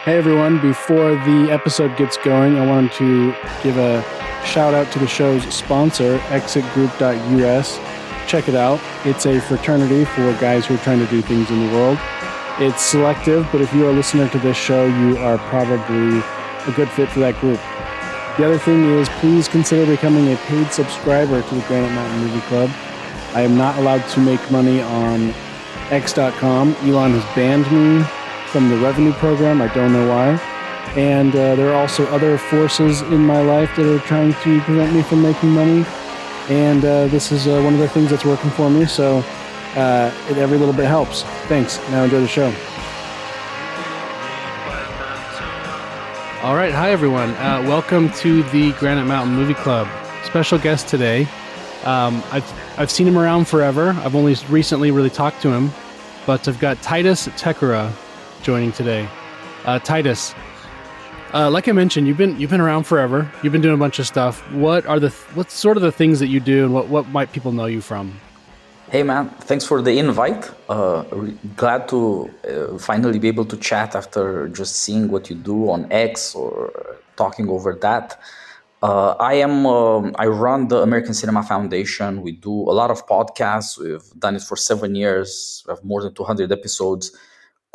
Hey everyone, before the episode gets going, I wanted to give a shout out to the show's sponsor, exitgroup.us. Check it out. It's a fraternity for guys who are trying to do things in the world. It's selective, but if you're a listener to this show, you are probably a good fit for that group. The other thing is, please consider becoming a paid subscriber to the Granite Mountain Movie Club. I am not allowed to make money on X.com. Elon has banned me from the revenue program. I don't know why. And there are also other forces in my life that are trying to prevent me from making money. And this is one of the things that's working for me. So every little bit helps. Thanks. Now enjoy the show. All right. Hi, everyone. Welcome to the Granite Mountain Movie Club. Special guest today. I've seen him around forever. I've only recently really talked to him. But I've got Titus Techera joining today. Titus, like I mentioned, you've been around forever. You've been doing a bunch of stuff. What's sort of the things that you do, and what might people know you from? Hey man, thanks for the invite. Glad to finally be able to chat after just seeing what you do on X or talking over that. I run the American Cinema Foundation. We do a lot of podcasts. We've done it for 7 years. We have more than 200 episodes.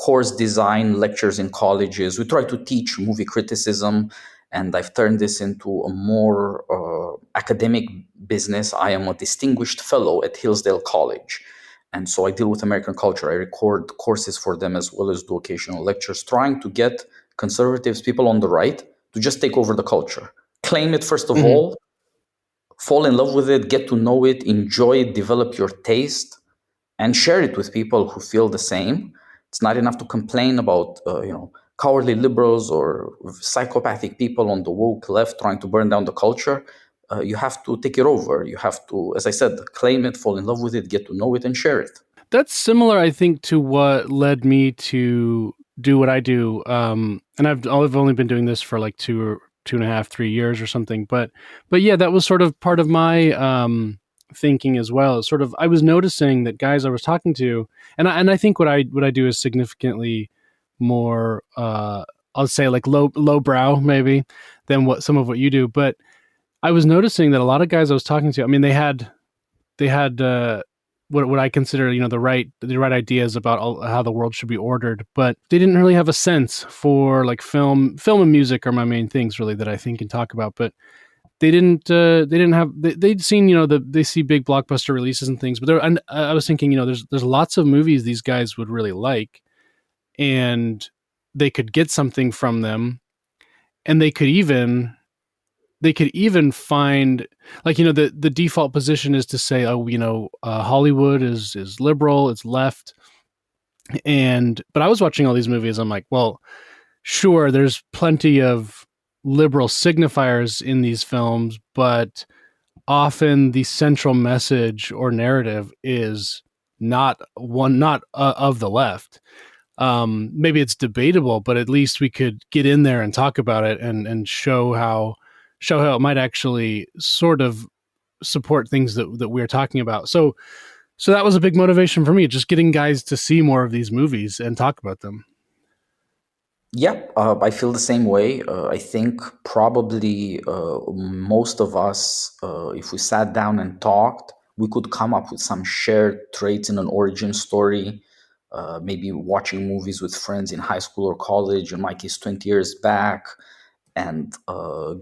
Course design, lectures in colleges. We try to teach movie criticism, and I've turned this into a more academic business. I am a distinguished fellow at Hillsdale College, and so I deal with American culture. I record courses for them as well as do occasional lectures, trying to get conservatives, people on the right, to just take over the culture. Claim it, first of all, fall in love with it, get to know it, enjoy it, develop your taste, and share it with people who feel the same. It's not enough to complain about, cowardly liberals or psychopathic people on the woke left trying to burn down the culture. You have to take it over. You have to, as I said, claim it, fall in love with it, get to know it, and share it. That's similar, I think, to what led me to do what I do. And I've only been doing this for like 2.5, 3 years or something. But yeah, that was sort of part of my thinking as well. Sort of, I was noticing that guys I was talking to, and I think what I do is significantly more, I'll say like low brow maybe than some of what you do. But I was noticing that a lot of guys I was talking to, I mean, they had what I consider, the right ideas about how the world should be ordered, but they didn't really have a sense for like film and music are my main things really that I think and talk about. But they'd seen, they see big blockbuster releases and things, but I was thinking, there's lots of movies these guys would really like, and they could get something from them, and they could even find, like, the default position is to say, Hollywood is liberal, it's left. But I was watching all these movies. I'm like, well, sure, there's plenty of liberal signifiers in these films, but often the central message or narrative is not of the left. Maybe it's debatable, but at least we could get in there and talk about it and show how it might actually sort of support things that we're talking about. So that was a big motivation for me, just getting guys to see more of these movies and talk about them. Yeah, I feel the same way. I think probably most of us, if we sat down and talked, we could come up with some shared traits in an origin story. Maybe watching movies with friends in high school or college, in my case, 20 years back, and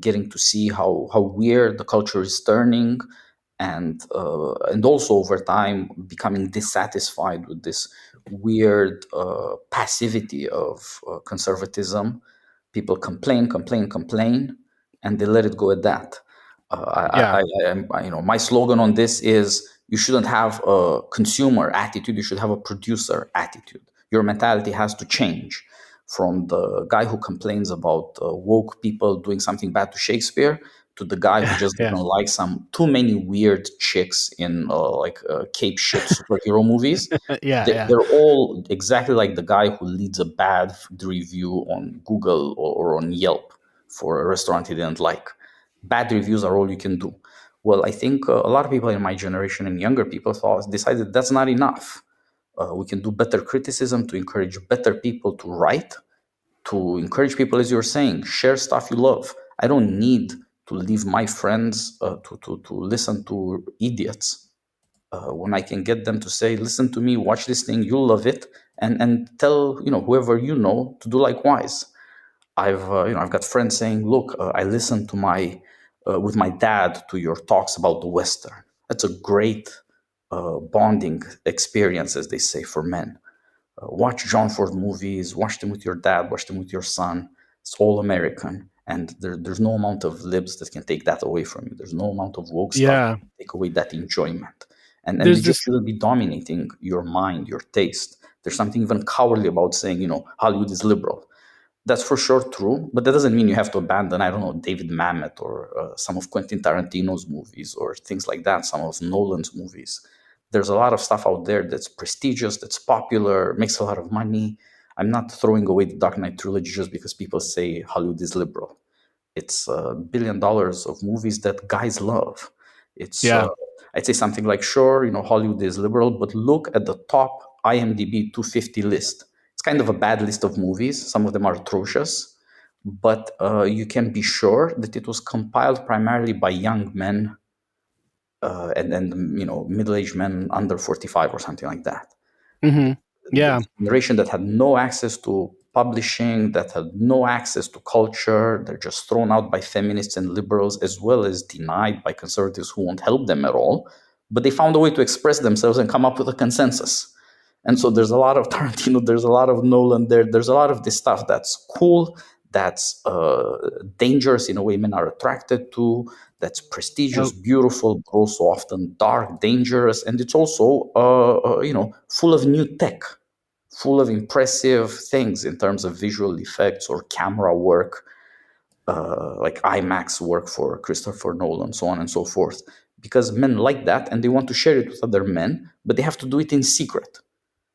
getting to see how weird the culture is turning, and also over time becoming dissatisfied with this weird passivity of conservatism. People complain, and they let it go at that. My slogan on this is: you shouldn't have a consumer attitude; you should have a producer attitude. Your mentality has to change from the guy who complains about woke people doing something bad to Shakespeare to the guy who just doesn't like some too many weird chicks in cape shit superhero movies. They're all exactly like the guy who leads a bad review on Google or on Yelp for a restaurant he didn't like. Bad reviews are all you can do. Well, I think a lot of people in my generation and younger people decided that's not enough. We can do better criticism to encourage better people to write, to encourage people, as you're saying, share stuff you love. I don't need to leave my friends to listen to idiots when I can get them to say, listen to me, watch this thing, you'll love it, and tell whoever to do likewise. I've got friends saying, look, I listened to my with my dad to your talks about the Western. That's a great bonding experience, as they say, for men. Watch John Ford movies, watch them with your dad, watch them with your son. It's all American. And there's no amount of libs that can take that away from you. There's no amount of woke stuff that Yeah. can take away that enjoyment. And they There's just this. shouldn't be dominating your mind, your taste. There's something even cowardly about saying, Hollywood is liberal. That's for sure true, but that doesn't mean you have to abandon, I don't know, David Mamet or some of Quentin Tarantino's movies or things like that, some of Nolan's movies. There's a lot of stuff out there that's prestigious, that's popular, makes a lot of money. I'm not throwing away the Dark Knight trilogy just because people say Hollywood is liberal. It's $1 billion of movies that guys love. It's Yeah. I'd say something like, sure, Hollywood is liberal, but look at the top IMDb 250 list. It's kind of a bad list of movies. Some of them are atrocious, but you can be sure that it was compiled primarily by young men and middle-aged men under 45 or something like that. Hmm. The Yeah. generation that had no access to publishing, that had no access to culture, they're just thrown out by feminists and liberals, as well as denied by conservatives who won't help them at all. But they found a way to express themselves and come up with a consensus. And so there's a lot of Tarantino, there's a lot of Nolan there's a lot of this stuff that's cool, that's dangerous in a way men are attracted to, that's prestigious, Oh, beautiful, but also often dark, dangerous, and it's also full of new tech, full of impressive things in terms of visual effects or camera work, like IMAX work for Christopher Nolan, so on and so forth. Because men like that and they want to share it with other men, but they have to do it in secret.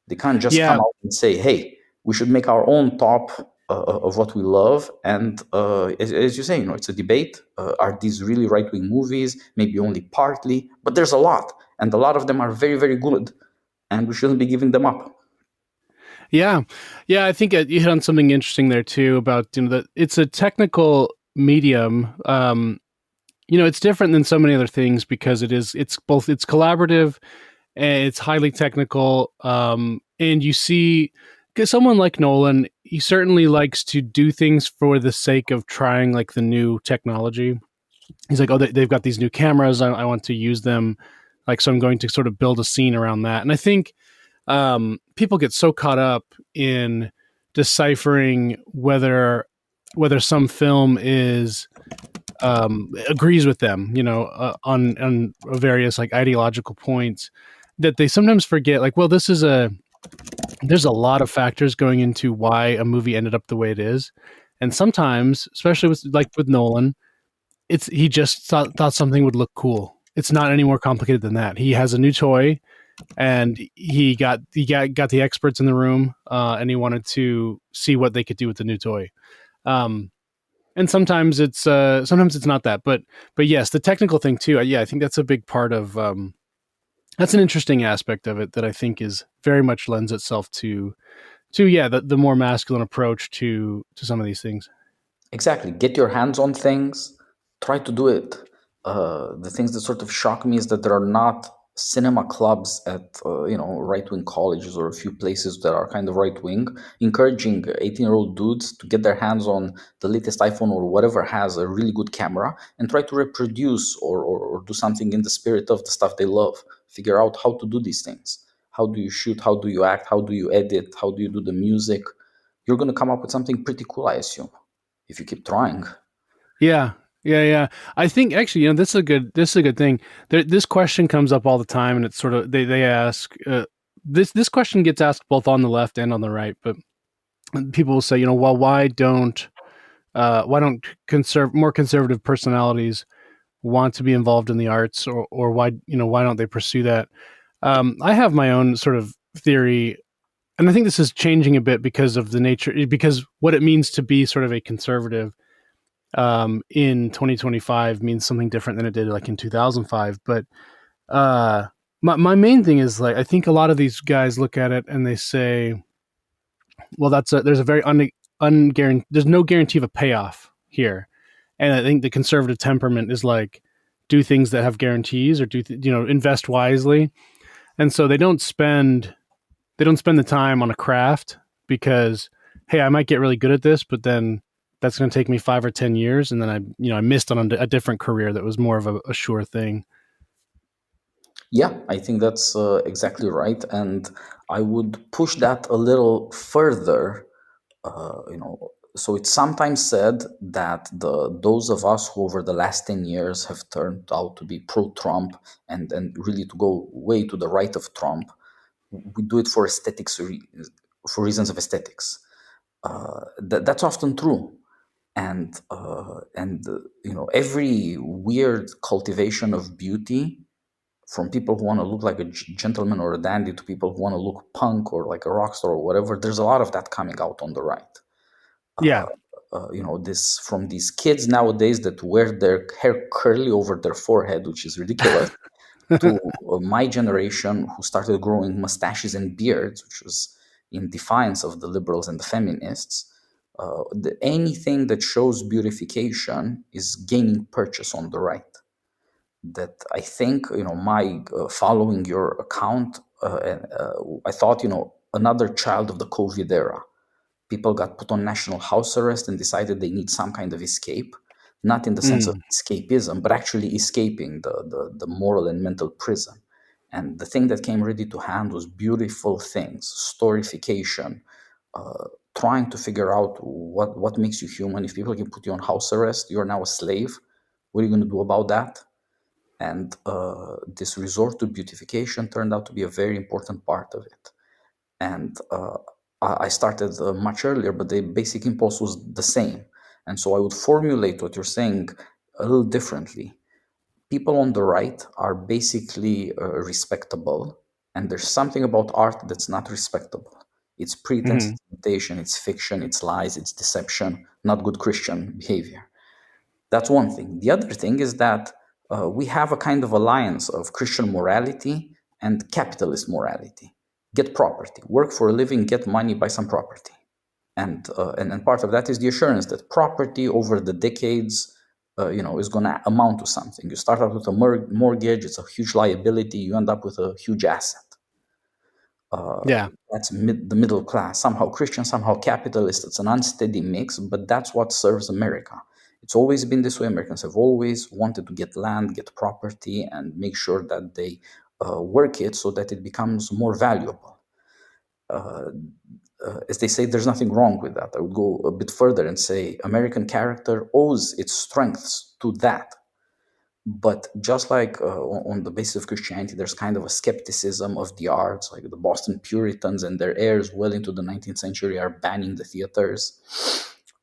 They can't just yeah. come out and say, hey, we should make our own top of what we love. And as you say, it's a debate. Are these really right wing movies? Maybe only partly, but there's a lot. And a lot of them are very, very good. And we shouldn't be giving them up. Yeah. Yeah. I think you hit on something interesting there too about, that it's a technical medium. It's different than so many other things because it's collaborative and it's highly technical. And you see, because someone like Nolan, he certainly likes to do things for the sake of trying like the new technology. He's like, oh, they've got these new cameras. I want to use them. Like, so I'm going to sort of build a scene around that. And I think people get so caught up in deciphering whether some film is agrees with them, on various like ideological points, that they sometimes forget. Like, well, there's a lot of factors going into why a movie ended up the way it is, and sometimes, especially with Nolan, he just thought something would look cool. It's not any more complicated than that. He has a new toy, and he got the experts in the room, and he wanted to see what they could do with the new toy. Um, and sometimes it's not that, but yes, the technical thing too. Yeah, I think that's a big part of. That's an interesting aspect of it that I think is very much lends itself to yeah the more masculine approach to some of these things. Exactly. Get your hands on things. Try to do it. The things that sort of shock me is that there are not cinema clubs at right wing colleges or a few places that are kind of right wing, encouraging 18-year-old dudes to get their hands on the latest iPhone or whatever has a really good camera and try to reproduce or do something in the spirit of the stuff they love. Figure out how to do these things. How do you shoot? How do you act? How do you edit? How do you do the music? You're going to come up with something pretty cool, I assume, if you keep trying. Yeah, yeah. I think actually, this is a good thing. This question comes up all the time, and it's sort of they ask this question gets asked both on the left and on the right, but people will say, well, why don't more conservative personalities want to be involved in the arts, or why don't they pursue that? I have my own sort of theory, and I think this is changing a bit because what it means to be sort of a conservative in 2025 means something different than it did like in 2005. But my main thing is, like, I think a lot of these guys look at it and they say, well, there's a very there's no guarantee of a payoff here. And I think the conservative temperament is like, do things that have guarantees, or invest wisely. And so they don't spend the time on a craft because, hey, I might get really good at this, but then that's going to take me 5 or 10 years, and then I missed on a different career that was more of a sure thing. Yeah, I think that's exactly right, and I would push that a little further. So it's sometimes said that those of us who over the last 10 years have turned out to be pro-Trump and really to go way to the right of Trump, we do it for for reasons of aesthetics. That's often true, and every weird cultivation of beauty, from people who want to look like a gentleman or a dandy to people who want to look punk or like a rock star or whatever, there's a lot of that coming out on the right. Yeah. This from these kids nowadays that wear their hair curly over their forehead, which is ridiculous, to my generation who started growing mustaches and beards, which was in defiance of the liberals and the feminists. Anything that shows beautification is gaining purchase on the right. That I think, my following your account, I thought, another child of the COVID era. People got put on national house arrest and decided they need some kind of escape, not in the sense of Mm. escapism, but actually escaping the moral and mental prison. And the thing that came ready to hand was beautiful things, storification, trying to figure out what makes you human. If people can put you on house arrest, you're now a slave. What are you going to do about that? And this resort to beautification turned out to be a very important part of it. And I started much earlier, but the basic impulse was the same. And so I would formulate what you're saying a little differently. People on the right are basically respectable, and there's something about art that's not respectable. It's pretense, Hmm. it's imitation, it's fiction, it's lies, it's deception, not good Christian behavior. That's one thing. The other thing is that we have a kind of alliance of Christian morality and capitalist morality. Get property, work for a living, get money, buy some property. And part of that is the assurance that property over the decades is going to amount to something. You start out with a mortgage, it's a huge liability, you end up with a huge asset. Yeah. That's the middle class, somehow Christian, somehow capitalist. It's an unsteady mix, but that's what serves America. It's always been this way. Americans have always wanted to get land, get property, and make sure that they work it so that it becomes more valuable. As they say, there's nothing wrong with that. I would go a bit further and say American character owes its strengths to that. But just like on the basis of Christianity, there's kind of a skepticism of the arts, like the Boston Puritans and their heirs well into the 19th century are banning the theaters.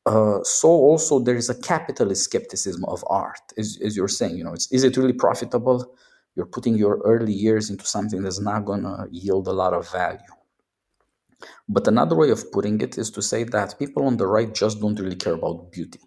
So also there is a capitalist skepticism of art, as you're saying. Is it really profitable? You're putting your early years into something that's not going to yield a lot of value. But another way of putting it is to say that people on the right just don't really care about beauty.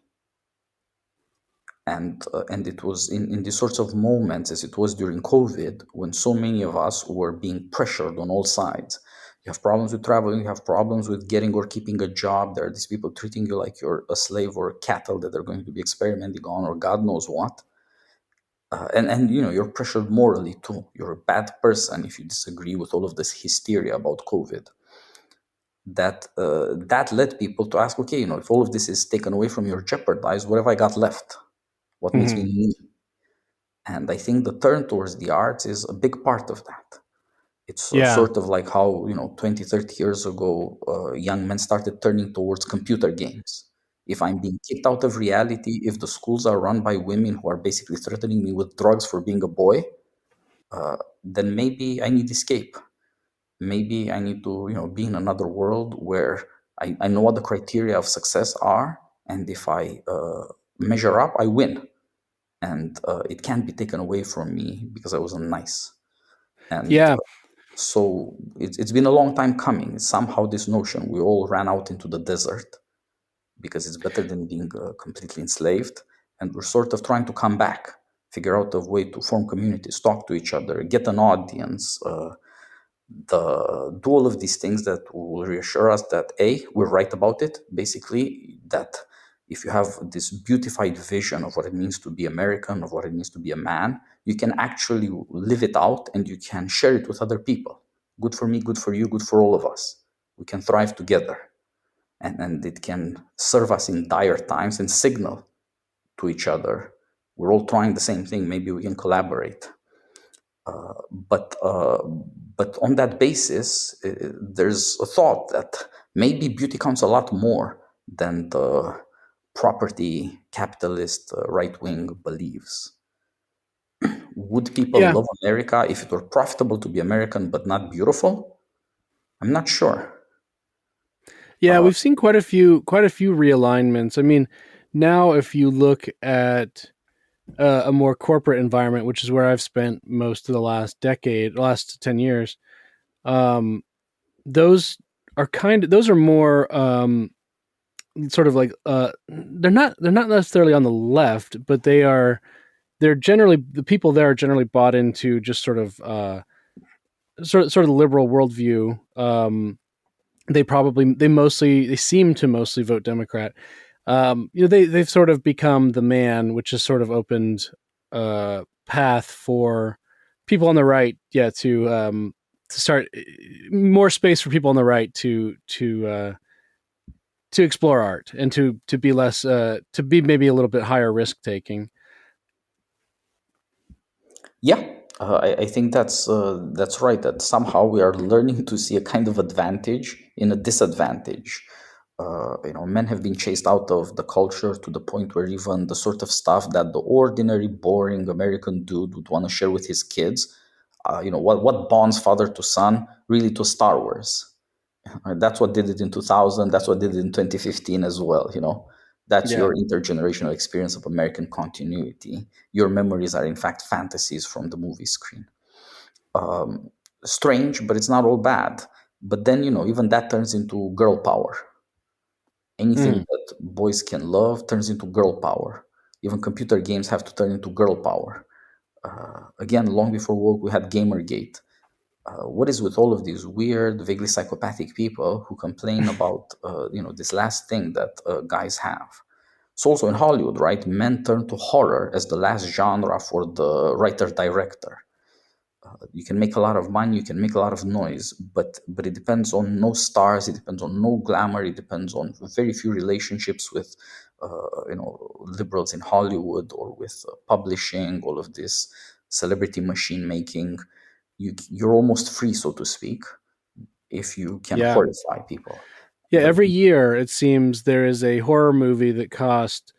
And it was in these sorts of moments, as it was during COVID, when so many of us were being pressured on all sides. You have problems with traveling, you have problems with getting or keeping a job. There are these people treating you like you're a slave or a cattle that they're going to be experimenting on, or God knows what. And you're pressured morally too. You're a bad person if you disagree with all of this hysteria about COVID. That led people to ask, okay, if all of this is taken away from you or jeopardized, what have I got left? What makes me Hmm. me? And I think the turn towards the arts is a big part of that. It's Yeah. sort of like how, 20, 30 years ago, young men started turning towards computer games. If I'm being kicked out of reality, if the schools are run by women who are basically threatening me with drugs for being a boy, then maybe I need escape. Maybe I need to, be in another world where I know what the criteria of success are. And if I measure up, I win. And it can't be taken away from me because I wasn't nice. And Yeah. so it's been a long time coming. Somehow, this notion we all ran out into the desert because it's better than being completely enslaved. And we're sort of trying to come back, figure out a way to form communities, talk to each other, get an audience, Do all of these things that will reassure us that we're right about it. Basically, that if you have this beautified vision of what it means to be American, of what it means to be a man, you can actually live it out and you can share it with other people. Good for me, good for you, good for all of us. We can thrive together, and it can serve us in dire times and signal to each other we're all trying the same thing. Maybe we can collaborate. But on that basis, there's a thought that maybe beauty counts a lot more than the property capitalist right wing believes. Would people Yeah, love America if it were profitable to be American but not beautiful? I'm not sure. yeah, we've seen quite a few realignments. I mean, now if you look at a more corporate environment, which is where I've spent most of the last 10 years, um, those are more sort of like they're not necessarily on the left, but they're generally the people there are generally bought into just sort of the liberal worldview. They seem to mostly vote Democrat. They've sort of become the man, which has sort of opened path for people on the right, to start more space for people on the right to explore art and to be less to be maybe a little bit higher risk taking. Yeah, I think that's right. That somehow we are learning to see a kind of advantage in a disadvantage. Men have been chased out of the culture to the point where even the sort of stuff that the ordinary, boring American dude would want to share with his kids, what bonds father to son, really to Star Wars. That's what did it in 2000. That's what did it in 2015 as well. That's Yeah. your intergenerational experience of American continuity. Your memories are, in fact, fantasies from the movie screen. Strange, but it's not all bad. But then, even that turns into girl power. Anything Mm. that boys can love turns into girl power. Even computer games have to turn into girl power. Again, long before woke, we had Gamergate. What is with all of these weird, vaguely psychopathic people who complain about, this last thing that guys have? So also in Hollywood, right? Men turn to horror as the last genre for the writer director. You can make a lot of money, you can make a lot of noise, but it depends on no stars, it depends on no glamour, it depends on very few relationships with liberals in Hollywood or with publishing, all of this celebrity machine making. You're almost free, so to speak, if you can Yeah. horrify people. Yeah, But every year it seems there is a horror movie that cost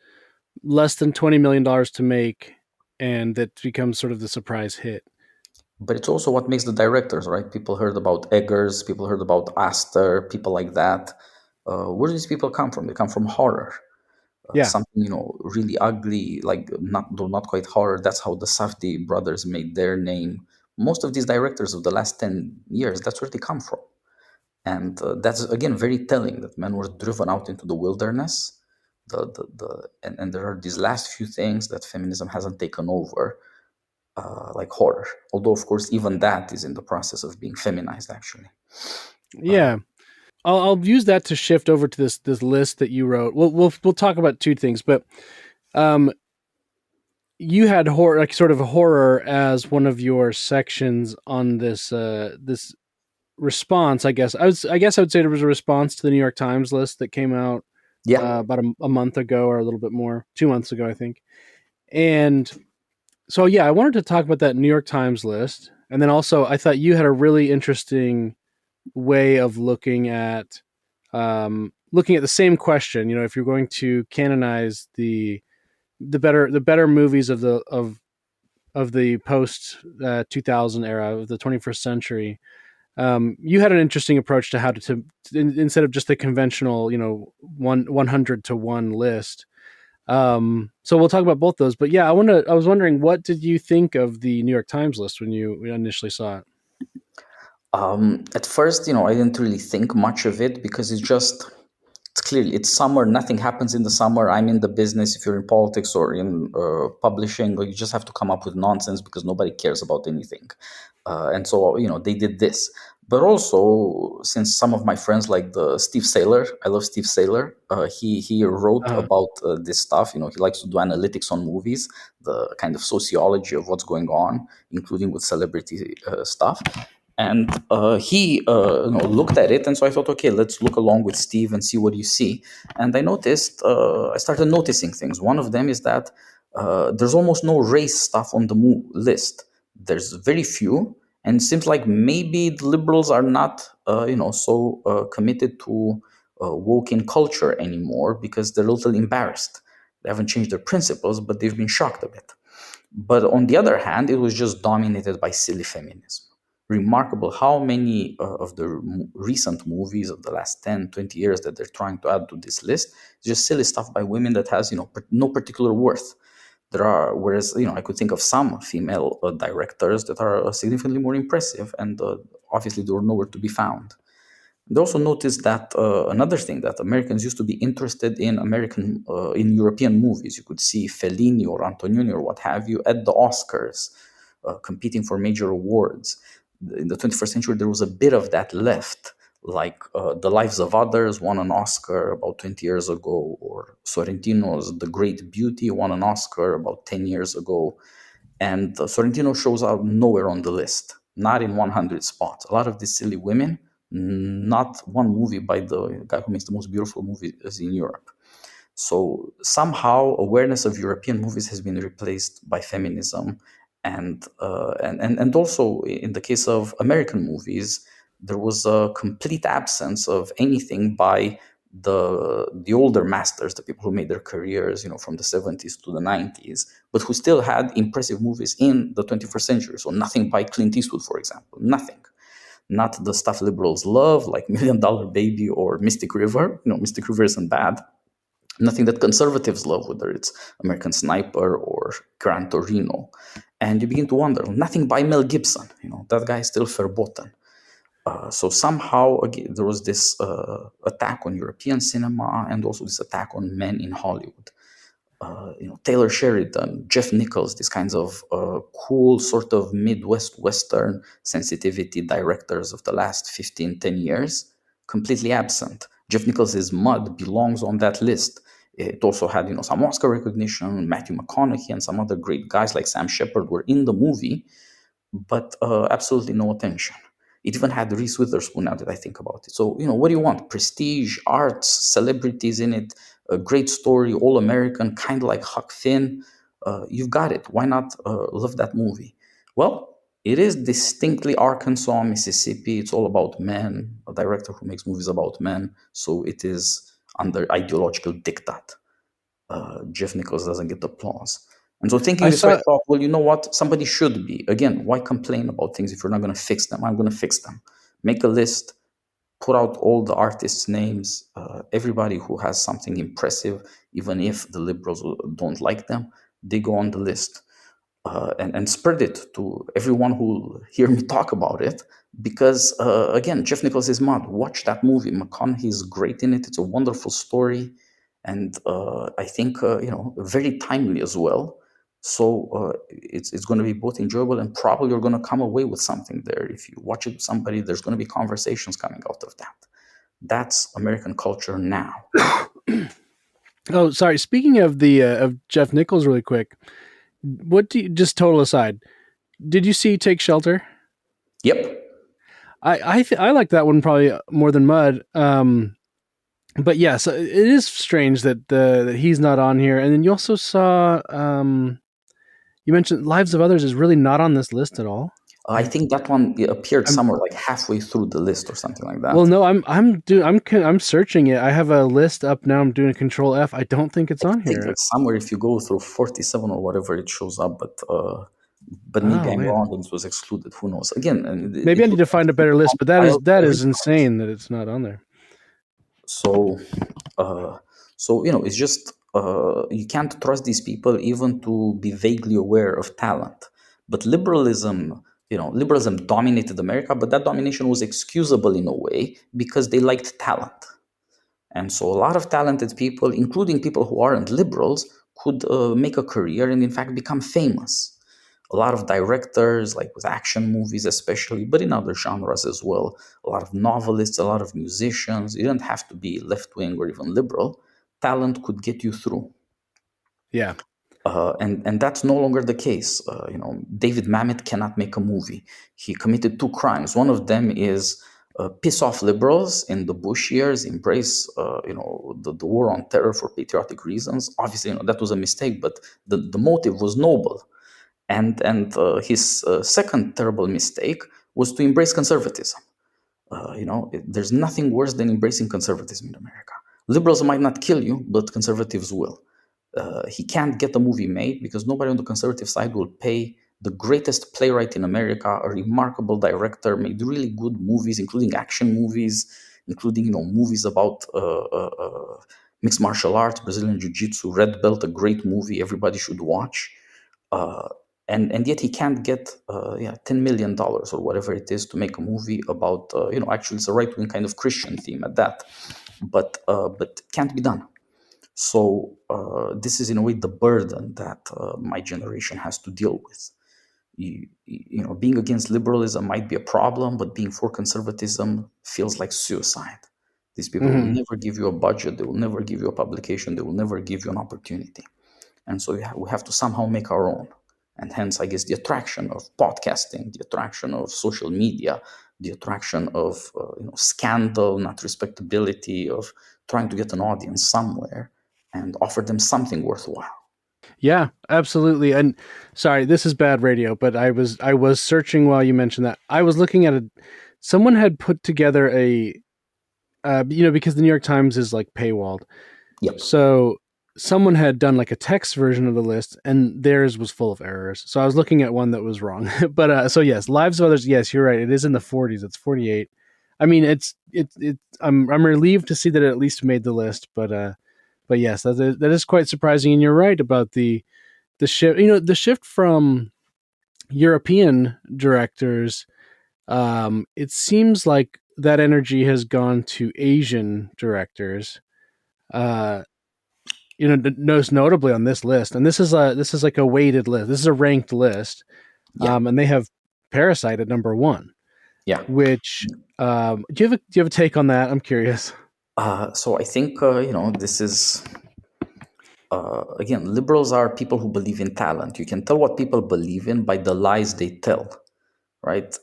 less than $20 million to make, and that becomes sort of the surprise hit. but it's also what makes the directors, right? People heard about Eggers, people heard about Astor, people like that. Where do these people come from? They come from horror. Yeah, Something really ugly, like not though not quite horror. That's how the Safdie brothers made their name. Most of these directors of the last 10 years, that's where they come from. And that's again very telling that men were driven out into the wilderness. And there are these last few things that feminism hasn't taken over, like horror. Although, of course, even that is in the process of being feminized, actually. yeah. I'll use that to shift over to this list that you wrote. We'll talk about two things, but um, you had horror, like sort of horror, as one of your sections on this response. I guess I would say there was a response to the New York Times list that came out Yeah. about a month ago, or a little bit more, 2 months ago, I think. And so, yeah, I wanted to talk about that New York Times list, and then also I thought you had a really interesting way of looking at the same question. If you're going to canonize the better movies of the post 2000 era of the 21st century, you had an interesting approach to how instead of just the conventional, 100 to 1 list. So we'll talk about both those. But yeah, I was wondering, what did you think of the New York Times list when you initially saw it? At first, I didn't really think much of it because it's just It's clearly it's summer. Nothing happens in the summer. I'm in the business. If you're in politics or in publishing, you just have to come up with nonsense because nobody cares about anything. And so they did this. But also, since some of my friends like the Steve Saylor, I love Steve Saylor. He wrote Uh, about this stuff. He likes to do analytics on movies, the kind of sociology of what's going on, including with celebrity stuff. And he looked at it, and so I thought, okay, let's look along with Steve and see what you see. And I started noticing things. One of them is that there's almost no race stuff on the list. There's very few, and it seems like maybe the liberals are not, so committed to woke in culture anymore because they're a little embarrassed. They haven't changed their principles, but they've been shocked a bit. But on the other hand, it was just dominated by silly feminism. Remarkable how many of the recent movies of the last 10, 20 years that they're trying to add to this list is just silly stuff by women that has, no particular worth. There are, whereas, I could think of some female directors that are significantly more impressive, and obviously they were nowhere to be found. They also noticed that another thing that Americans used to be interested in in European movies. You could see Fellini or Antonioni or what have you at the Oscars, competing for major awards. In the 21st century, there was a bit of that left, like The Lives of Others won an Oscar about 20 years ago, or Sorrentino's The Great Beauty won an Oscar about 10 years ago. And Sorrentino shows up nowhere on the list, not in 100 spots. A lot of these silly women, not one movie by the guy who makes the most beautiful movies in Europe. So somehow awareness of European movies has been replaced by feminism, and also in the case of American movies, there was a complete absence of anything by the older masters, the people who made their careers, from the 70s to the 90s, but who still had impressive movies in the 21st century. So nothing by Clint Eastwood, for example, nothing. Not the stuff liberals love, like Million Dollar Baby or Mystic River. Mystic River isn't bad. Nothing that conservatives love, whether it's American Sniper or Gran Torino. And you begin to wonder, nothing by Mel Gibson. That guy is still verboten. So somehow again, there was this attack on European cinema and also this attack on men in Hollywood. Taylor Sheridan, Jeff Nichols, these kinds of cool sort of Midwest Western sensitivity directors of the last 15, 10 years, completely absent. Jeff Nichols' Mud belongs on that list. It also had, some Oscar recognition. Matthew McConaughey and some other great guys like Sam Shepard were in the movie, but absolutely no attention. It even had Reese Witherspoon, now that I think about it. So, what do you want? Prestige, arts, celebrities in it, a great story, all American, kind of like Huck Finn. You've got it. Why not love that movie? Well, it is distinctly Arkansas, Mississippi. It's all about men, a director who makes movies about men. So it is under ideological diktat. Jeff Nichols doesn't get applause. And so thinking I this way, I saw. thought, well, you know what? Somebody should be. Again, why complain about things if you're not going to fix them? I'm going to fix them. Make a list, put out all the artists' names, everybody who has something impressive, even if the liberals don't like them, they go on the list. And spread it to everyone who will hear me talk about it. Because, again, Jeff Nichols is mad. Watch that movie. McConaughey is great in it. It's a wonderful story. And I think, very timely as well. So it's going to be both enjoyable and probably you're going to come away with something there. If you watch it with somebody, there's going to be conversations coming out of that. That's American culture now. Oh, sorry. Speaking of the of Jeff Nichols, really quick. What do you, just total aside? Did you see Take Shelter? Yep. I like that one probably more than Mud. But yes, it is strange that he's not on here. And then you also saw you mentioned Lives of Others is really not on this list at all. I think that one appeared I'm, somewhere like halfway through the list or something like well, that. no, I'm searching it. I have a list up now. I'm doing a Control F. I don't think it's on I think here. like somewhere if you go through 47 or whatever it shows up, but maybe Oh I'm man, wrong and it was excluded. Who knows? Again, and maybe I need to find a better list. But compiled that every is insane that it's not on there. so uh, it's just you can't trust these people even to be vaguely aware of talent. But liberalism dominated America, but that domination was excusable in a way because they liked talent. And so a lot of talented people, including people who aren't liberals, could make a career and in fact become famous. A lot of directors, like with action movies especially, but in other genres as well, a lot of novelists, a lot of musicians, you don't have to be left wing or even liberal. Talent could get you through. Yeah. And that's no longer the case. David Mamet cannot make a movie. He committed two crimes. One of them is piss off liberals in the Bush years, embrace the war on terror for patriotic reasons. Obviously, that was a mistake, but the motive was noble. And his second terrible mistake was to embrace conservatism. There's nothing worse than embracing conservatism in America. Liberals might not kill you, but conservatives will. He can't get a movie made because nobody on the conservative side will pay the greatest playwright in America, a remarkable director, made really good movies, including action movies, including movies about mixed martial arts, Brazilian Jiu-Jitsu, Red Belt, a great movie everybody should watch. Uh, and yet he can't get $10 million or whatever it is to make a movie about actually it's a right wing kind of Christian theme at that, but can't be done. So this is in a way the burden that my generation has to deal with. Being against liberalism might be a problem, but being for conservatism feels like suicide. These people will Hmm. never give you a budget. They will never give you a publication. They will never give you an opportunity. And so we have to somehow make our own. And hence, I guess, the attraction of podcasting, the attraction of social media, the attraction of scandal, not respectability, of trying to get an audience somewhere and offer them something worthwhile. Yeah, absolutely. And sorry, this is bad radio, but I was searching while you mentioned that. I was looking at someone had put together because the New York Times is like paywalled. Yep. So someone had done like a text version of the list and theirs was full of errors. So I was looking at one that was wrong. But so yes, Lives of Others, yes, you're right. It is in the 40s. It's 48. I mean, I'm relieved to see that it at least made the list, but yes, that is quite surprising, and you're right about the shift. The shift from European directors. It seems like that energy has gone to Asian directors. Uh, most notably on this list, and this is like a weighted list. This is a ranked list, Yeah. and they have Parasite at number one. Yeah. Which do you have a take on that? I'm curious. So I think this is again, liberals are people who believe in talent. You can tell what people believe in by the lies they tell, right?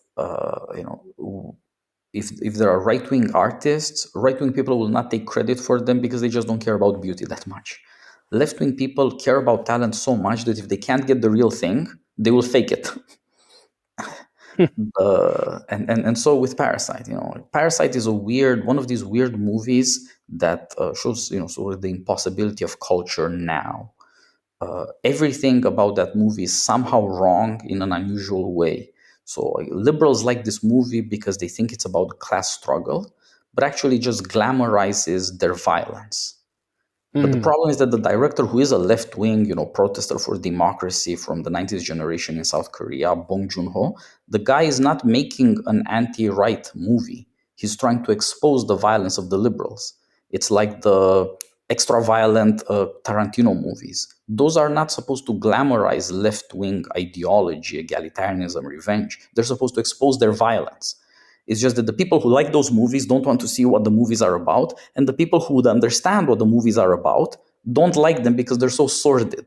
If there are right wing artists, right wing people will not take credit for them because they just don't care about beauty that much. Left wing people care about talent so much that if they can't get the real thing, they will fake it. And so with Parasite, Parasite is a weird one of these weird movies that shows sort of the impossibility of culture now. Everything about that movie is somehow wrong in an unusual way. So liberals like this movie because they think it's about class struggle, but actually just glamorizes their violence. But the Mhm. problem is that the director, who is a left-wing, protester for democracy from the 90s generation in South Korea, Bong Joon-ho, the guy is not making an anti-right movie. He's trying to expose the violence of the liberals. It's like the extra-violent Tarantino movies. Those are not supposed to glamorize left-wing ideology, egalitarianism, revenge. They're supposed to expose their violence. It's just that the people who like those movies don't want to see what the movies are about, and the people who would understand what the movies are about don't like them because they're so sordid,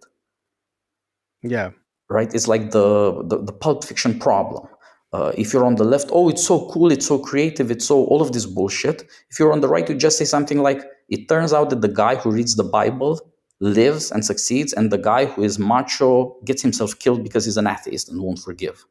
Yeah. right? It's like the Pulp Fiction problem. If you're on the left, oh, it's so cool, it's so creative, it's so all of this bullshit. If you're on the right, you just say something like, it turns out that the guy who reads the Bible lives and succeeds, and the guy who is macho gets himself killed because he's an atheist and won't forgive.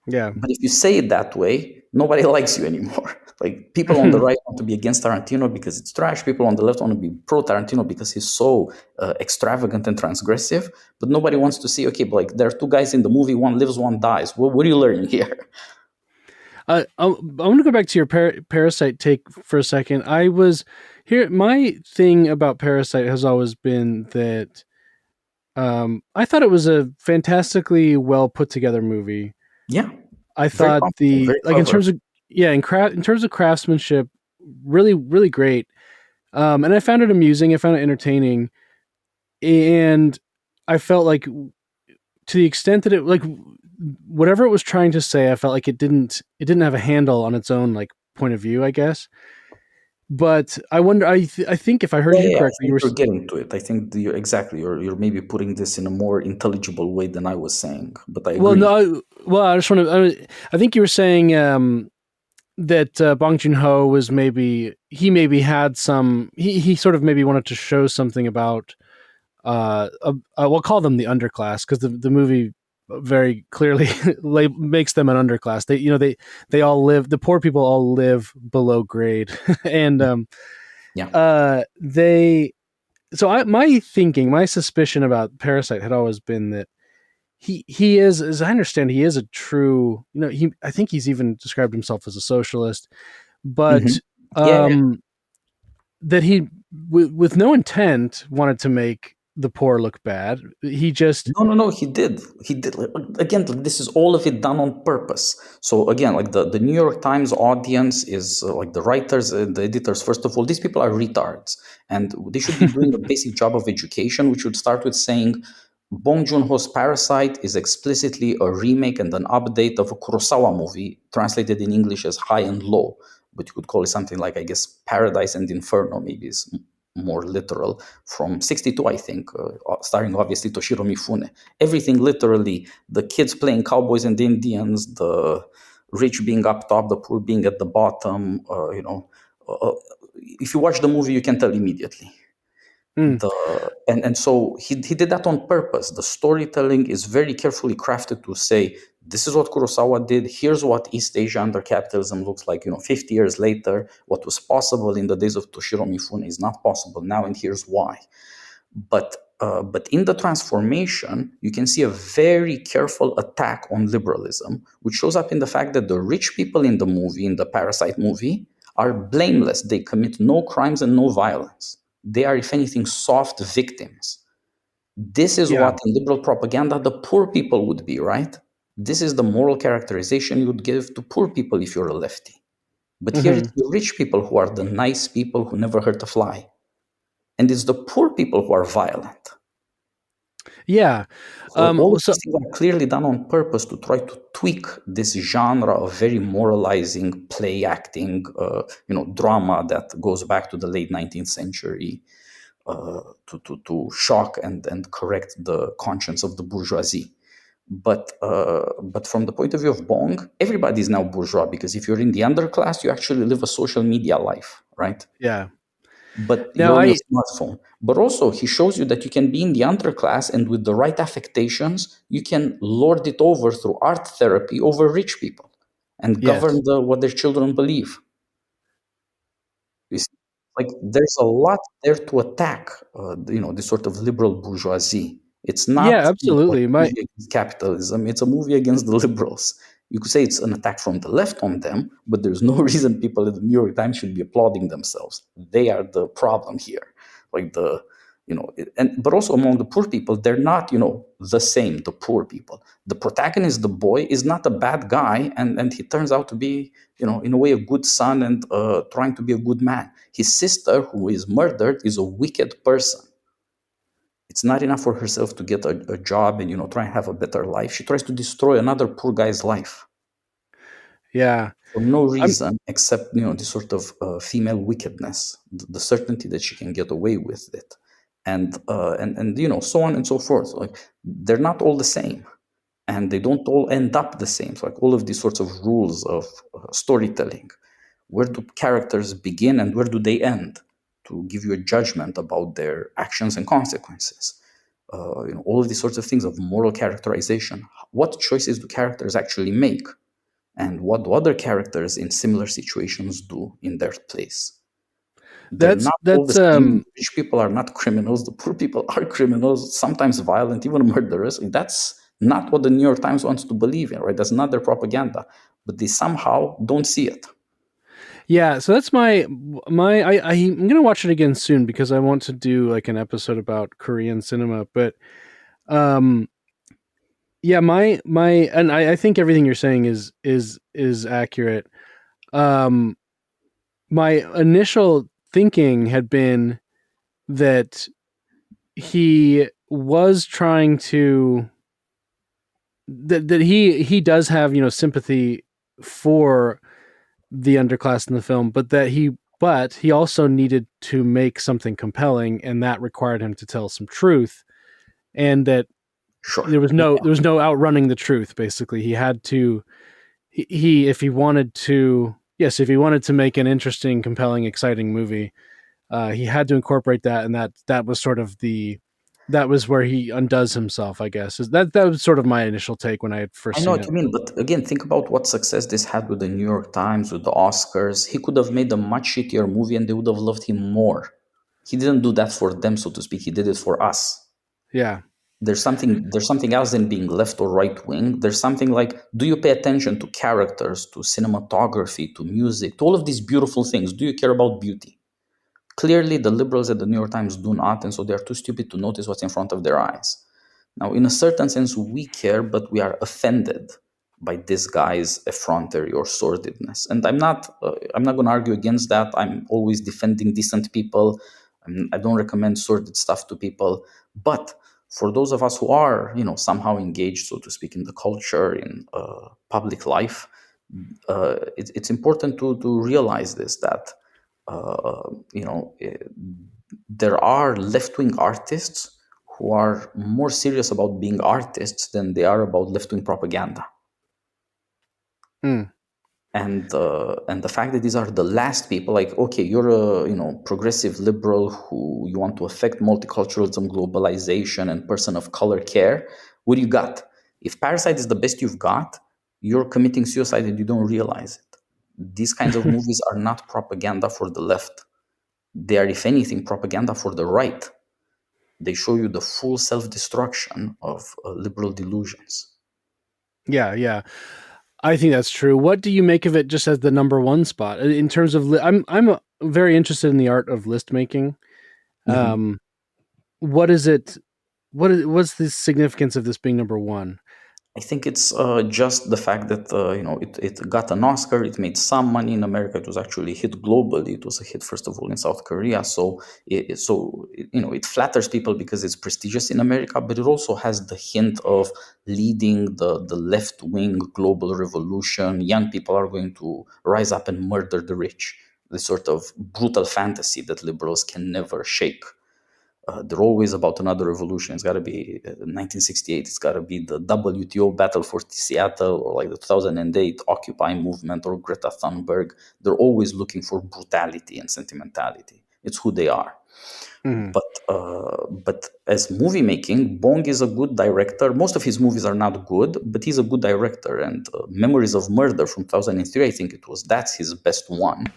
Yeah. But if you say it that way, nobody likes you anymore. Like people on the right want to be against Tarantino because it's trash. People on the left want to be pro Tarantino because he's so extravagant and transgressive. But nobody wants to see, okay, but like there are two guys in the movie, one lives, one dies. What are you learning here? I want to go back to your Parasite take for a second. I was here. My thing about Parasite has always been that I thought it was a fantastically well put together movie. Yeah, I very thought competent, very in clever. terms of in terms of craftsmanship, really really great. And I found it amusing. I found it entertaining, and I felt like, to the extent that it, like, whatever it was trying to say, I felt like it didn't have a handle on its own, like, point of view, I guess. But I wonder. I think if I heard Yeah, you yeah, I correctly, you think were you're getting to it. I think you're exactly. You're maybe putting this in a more intelligible way than I was saying, but I well. agree. No, well, I just want to. I think you were saying that Bong Joon Ho was maybe had some. He sort of maybe wanted to show something about. We'll call them the underclass, because the movie very clearly makes them an underclass. They all live. The poor people all live below grade, and Yeah. they. So my suspicion about Parasite had always been that he is, as I understand, he is a true. I think he's even described himself as a socialist, Hmm. but Yeah, yeah. um, that he, with no intent, wanted to make the poor look bad. He just, No, no, no. He did. He did. Again, like, this is all of it done on purpose. So again, like the New York Times audience is like the writers and the editors. First of all, these people are retards, and they should be doing a basic job of education, which would start with saying, Bong Joon-ho's Parasite is explicitly a remake and an update of a Kurosawa movie, translated in English as High and Low, but you could call it something like, I guess, Paradise and Inferno, maybe is more literal, from 62, I think, starring obviously Toshiro Mifune. Everything literally, the kids playing cowboys and Indians, the rich being up top, the poor being at the bottom. Uh, if you watch the movie, you can tell immediately. mm, And so he did that on purpose. The storytelling is very carefully crafted to say, this is what Kurosawa did. Here's what East Asia under capitalism looks like. 50 years later, what was possible in the days of Toshiro Mifune is not possible now, and here's why. But in the transformation, you can see a very careful attack on liberalism, which shows up in the fact that the rich people in the movie, in the Parasite movie, are blameless. They commit no crimes and no violence. They are, if anything, soft victims. This is yeah. what in liberal propaganda the poor people would be, right? This is the moral characterization you would give to poor people if you're a lefty. But here Hmm. it's the rich people who are the nice people who never hurt a fly. And it's the poor people who are violent. Yeah. So all of So these things are clearly done on purpose to try to tweak this genre of very moralizing play acting, drama that goes back to the late 19th century, to shock and correct the conscience of the bourgeoisie. But from the point of view of Bong, everybody is now bourgeois, because if you're in the underclass, you actually live a social media life, right? yeah. But Now you're on your I smartphone. But also, he shows you that you can be in the underclass, and with the right affectations, you can lord it over through art therapy over rich people and yes. govern what their children believe. You see, like, there's a lot there to attack, this sort of liberal bourgeoisie. It's Yeah, not like absolutely. a movie against capitalism. It's a movie against the liberals. You could say it's an attack from the left on them, but there's no reason people at the New York Times should be applauding themselves. They are the problem here. Like but also among the poor people, they're not, the same. The poor people. The protagonist, the boy, is not a bad guy, and he turns out to be, in a way, a good son, and trying to be a good man. His sister, who is murdered, is a wicked person. It's not enough for herself to get a job and, try and have a better life. She tries to destroy another poor guy's life Yeah. for no I'm reason except, this sort of female wickedness, the certainty that she can get away with it, and so on and so forth. Like, they're not all the same, and they don't all end up the same. So, like, all of these sorts of rules of storytelling, where do characters begin and where do they end, to give you a judgment about their actions and consequences. All of these sorts of things of moral characterization. What choices do characters actually make, and what do other characters in similar situations do in their place? They're that's not all the that's same. The rich people are not criminals. The poor people are criminals, sometimes violent, even murderers. That's not what the New York Times wants to believe in, right? That's not their propaganda. But they somehow don't see it. Yeah, so that's I'm gonna watch it again soon, because I want to do like an episode about Korean cinema. But um yeah, my and I think everything you're saying is accurate. Um my initial thinking had been that he was trying to that he does have, sympathy for the underclass in the film, but he also needed to make something compelling, and that required him to tell some truth, and that Sure. there was no outrunning the truth. Basically, he had to he if he wanted to yes if he wanted to make an interesting, compelling, exciting movie, he had to incorporate that, and that was sort of that was where he undoes himself, I guess. That was sort of my initial take when I had I first know seen what it. you mean, but again, think about what success this had with the New York Times, with the Oscars. He could have made a much shittier movie and they would have loved him more. He didn't do that for them, so to speak. He did it for us. Yeah. There's something else than being left or right wing. There's something like, do you pay attention to characters, to cinematography, to music, to all of these beautiful things? Do you care about beauty? Clearly, the liberals at the New York Times do not, and so they're too stupid to notice what's in front of their eyes. Now, in a certain sense, we care, but we are offended by this guy's effrontery or sordidness. And I'm not going to argue against that. I'm always defending decent people. I don't recommend sordid stuff to people. But for those of us who are, somehow engaged, so to speak, in the culture, in public life, it's important to realize this, that there are left-wing artists who are more serious about being artists than they are about left-wing propaganda. Mm. And the fact that these are the last people, like, okay, you're a progressive liberal who you want to affect multiculturalism, globalization, and person of color care. What do you got? If Parasite is the best you've got, you're committing suicide and you don't realize it. These kinds of movies are not propaganda for the left. They are, if anything, propaganda for the right. They show you the full self-destruction of liberal delusions. Yeah, yeah. I think that's true. What do you make of it just as the number one spot in terms of? I'm very interested in the art of list making. Mhm. Um, what is it? What's the significance of this being number one? I think it's just the fact that it got an Oscar. It made some money in America. It was actually a hit globally. It was a hit first of all in South Korea. So it flatters people because it's prestigious in America, but it also has the hint of leading the left wing global revolution. Young people are going to rise up and murder the rich. This sort of brutal fantasy that liberals can never shake. They're always about another revolution. It's got to be 1968. It's got to be the WTO battle for Seattle, or like the 2008 Occupy movement, or Greta Thunberg. They're always looking for brutality and sentimentality. It's who they are. Mhm. But as movie making, Bong is a good director. Most of his movies are not good, but he's a good director. And Memories of Murder from 2003, I think that's his best one.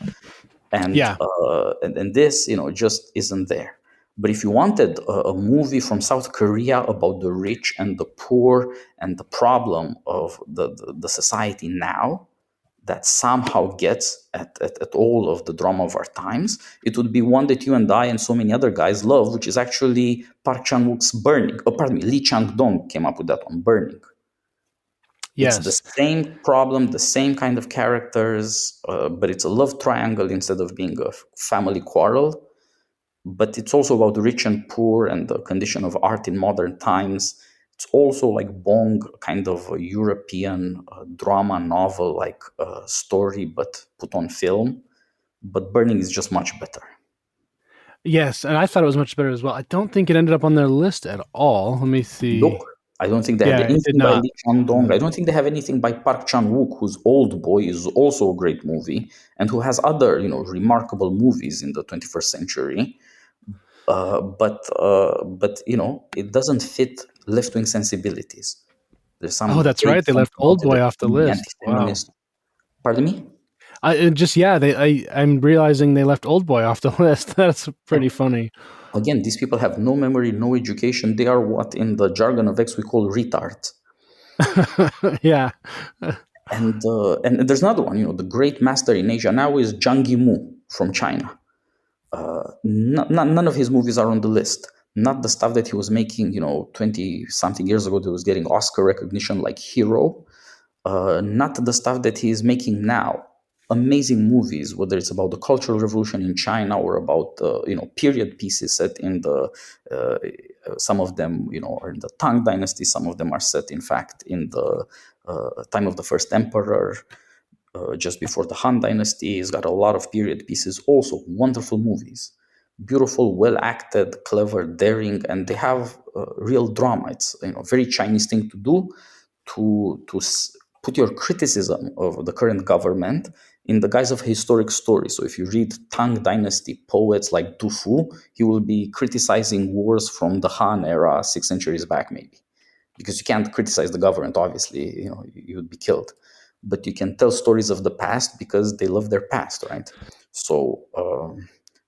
and Yeah. uh, and this just isn't there. But if you wanted a movie from South Korea about the rich and the poor and the problem of the society now, that somehow gets at all of the drama of our times, it would be one that you and I and so many other guys love, which is actually Park Chan-wook's Burning. Oh, pardon me, Lee Chang-dong came up with that one, Burning. It's the Yes. same problem, the same kind of characters, but it's a love triangle instead of being a family quarrel. But it's also about rich and poor and the condition of art in modern times. It's also like Bong, kind of a European drama novel like story, but put on film. But Burning is just much better. Yes, and I thought it was much better as well. I don't think it ended up on their list at all. Let me Look, see. I don't think they had Yeah, it did anything by not. Lee Chang-dong. Mhm. I don't think they have anything by Park Chan-wook, whose Old Boy is also a great movie, and who has other, remarkable movies in the 21st century. But it doesn't fit left-wing sensibilities. There's Oh, some that's great right. They films left about Old Boy off the LGBT, list. Wow. anti-feminist. Pardon me? I'm realizing they left Old Boy off the list. That's pretty funny. Again, these people have no memory, no education. They are what in the jargon of X we call retards. Yeah. And there's another one, the great master in Asia now is Zhang Yimou from China. None of his movies are on the list. Not the stuff that he was making, 20 something years ago that was getting Oscar recognition like Hero. Not the stuff that he is making now. amazing movies, whether it's about the Cultural Revolution in China or about period pieces set in the some of them are in the Tang Dynasty, some of them are set in fact in the time of the first emperor, just before the Han Dynasty. It's got a lot of period pieces, also wonderful movies, beautiful, well acted, clever, daring, and they have real drama. It's very Chinese thing to do, put your criticism of the current government in the guise of a historic story. So if you read Tang Dynasty poets like Du Fu, he will be criticizing wars from the Han era 6 centuries back, maybe, because you can't criticize the government. Obviously, you would be killed. But you can tell stories of the past because they love their past, right? So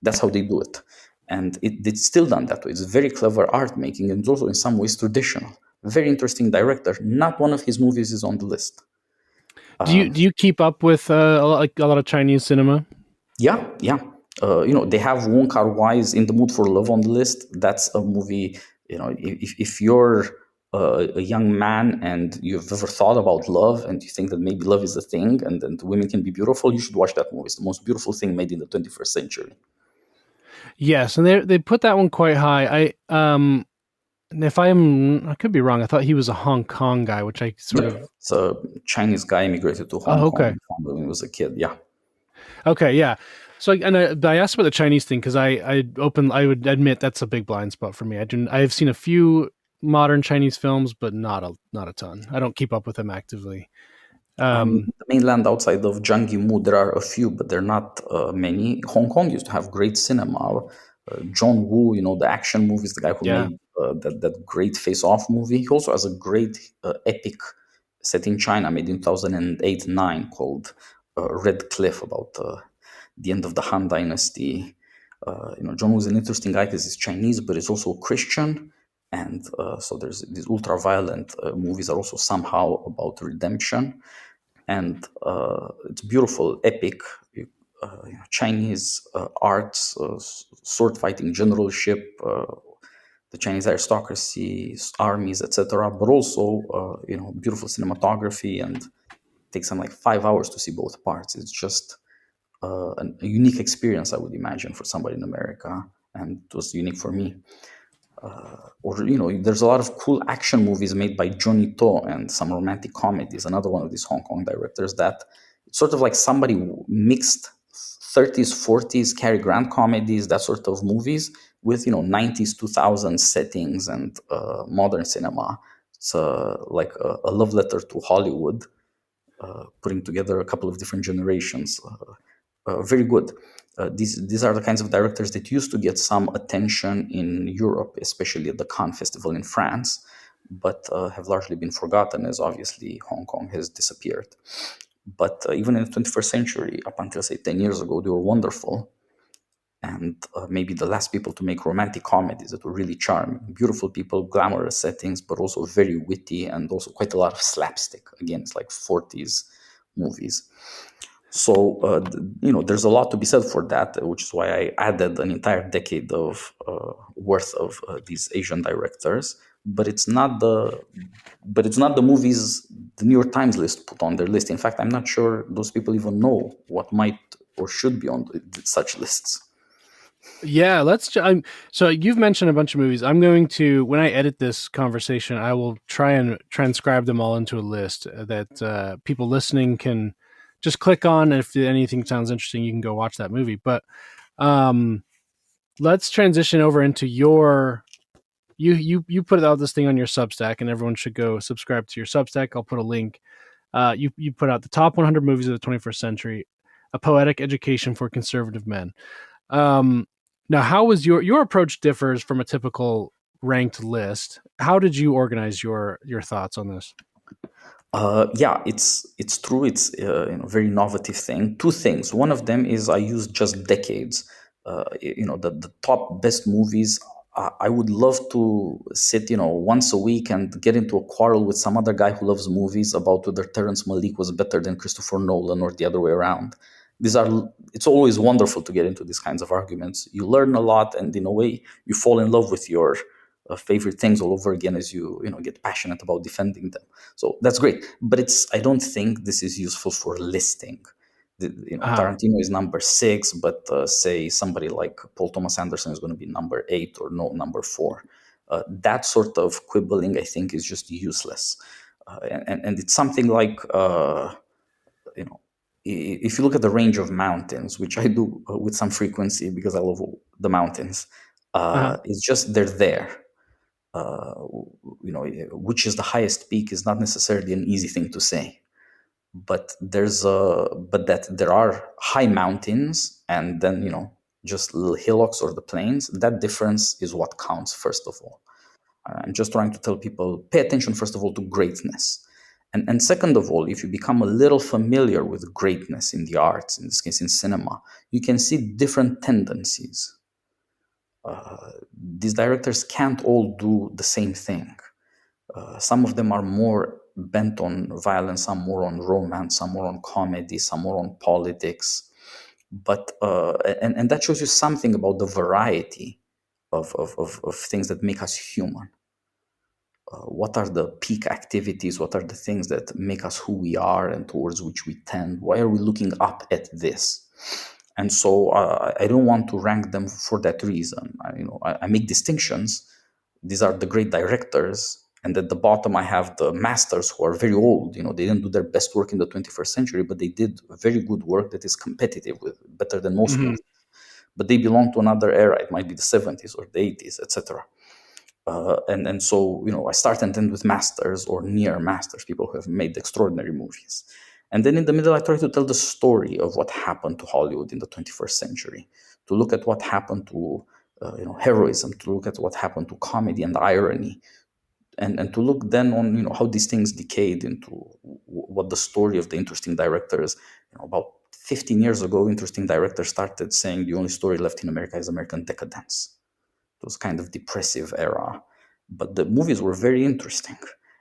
that's how they do it, and it's still done that way. It's very clever art making, and also in some ways traditional. Very interesting director. Not one of his movies is on the list. Do you keep up with a lot of Chinese cinema? Yeah, yeah. They have Wong Kar Wai's In the Mood for Love on the list. That's a movie. If you're a young man and you've ever thought about love and you think that maybe love is a thing and women can be beautiful, you should watch that movie. It's the most beautiful thing made in the 21st century. Yes, and they put that one quite high. I could be wrong. I thought he was a Hong Kong guy, which I sort Yep. of. It's a Chinese guy immigrated to Hong Oh, Kong okay, and found it when he was a kid. Yeah. okay, yeah. So, I asked about the Chinese thing because I would admit that's a big blind spot for me. I have seen a few modern Chinese films, but not a ton. I don't keep up with them actively. The mainland outside of Jiangyimu, there are a few, but they're not many. Hong Kong used to have great cinema. John Woo, the action movies, the guy who Yeah, made that great Face Off movie. He also has a great epic set in China made in 2008-9 called Red Cliff, about the end of the Han Dynasty. John Woo is an interesting guy because he's Chinese, but he's also Christian. And so there's these ultra-violent movies are also somehow about redemption, and it's beautiful, epic Chinese arts, sword fighting, generalship, the Chinese aristocracy, armies, etc. But also, beautiful cinematography, and it takes them like 5 hours to see both parts. It's just a unique experience, I would imagine, for somebody in America, and it was unique for me. Or there's a lot of cool action movies made by Johnny To and some romantic comedies. Another one of these Hong Kong directors that it's sort of like somebody mixed 30s, 40s Cary Grant comedies, that sort of movies, with 90s, 2000s settings and modern cinema. It's like a love letter to Hollywood, putting together a couple of different generations. Very good. These are the kinds of directors that used to get some attention in Europe, especially at the Cannes Festival in France, but have largely been forgotten as obviously Hong Kong has disappeared. But even in the 21st century, up until say 10 years ago, they were wonderful, and maybe the last people to make romantic comedies that were really charming. Beautiful people, glamorous settings, but also very witty and also quite a lot of slapstick. Again, it's like 40s movies. So, there's a lot to be said for that, which is why I added an entire decade of worth of these Asian directors. But it's not the movies the New York Times list put on their list. In fact, I'm not sure those people even know what might or should be on such lists. yeah. So you've mentioned a bunch of movies. I'm going to, when I edit this conversation, I will try and transcribe them all into a list that people listening can just click on. If anything sounds interesting, you can go watch that movie. But um, let's transition over into you put out this thing on your Substack, and everyone should go subscribe to your Substack. I'll put a link. You put out the top 100 movies of the 21st century, a poetic education for conservative men. Um, Now, how was your approach differs from a typical ranked list? How did you organize your thoughts on this? Yeah, it's true. It's a very innovative thing. Two things. One of them is I use just decades. The top best movies. I would love to sit, once a week and get into a quarrel with some other guy who loves movies about whether Terrence Malick was better than Christopher Nolan or the other way around. These are. It's always wonderful to get into these kinds of arguments. You learn a lot, and in a way, you fall in love with your favorite things all over again as you get passionate about defending them. So that's great, but I don't think this is useful for listing. Uh-huh. Tarantino is number 6, but say somebody like Paul Thomas Anderson is going to be number 8, or no, number 4. That sort of quibbling, I think, is just useless. And it's something like, you know, if you look at the range of mountains, which I do with some frequency because I love the mountains, Uh-huh. it's just they're there. Uh, which is the highest peak is not necessarily an easy thing to say, but that there are high mountains and then just little hillocks or the plains. That difference is what counts. First of all, I'm just trying to tell people, pay attention first of all to greatness, and second of all, if you become a little familiar with greatness in the arts, in this case in cinema, you can see different tendencies. These directors can't all do the same thing. Some of them are more bent on violence, some more on romance, some more on comedy, some more on politics. But and that shows you something about the variety of things that make us human. What are the peak activities? What are the things that make us who we are and towards which we tend? Why are we looking up at this? And so I don't want to rank them for that reason. I make distinctions. These are the great directors, and at the bottom I have the masters who are very old. They didn't do their best work in the 21st century, but they did very good work that is competitive with better than most Hmm. movies. But they belong to another era. It might be the 70s or the 80s, etc. And so I start and end with masters or near masters, people who have made extraordinary movies. And then in the middle, I try to tell the story of what happened to Hollywood in the 21st century, to look at what happened to heroism, to look at what happened to comedy and irony, and to look then on how these things decayed into what the story of the interesting directors. About 15 years ago, interesting directors started saying the only story left in America is American decadence. It was kind of depressive era, but the movies were very interesting.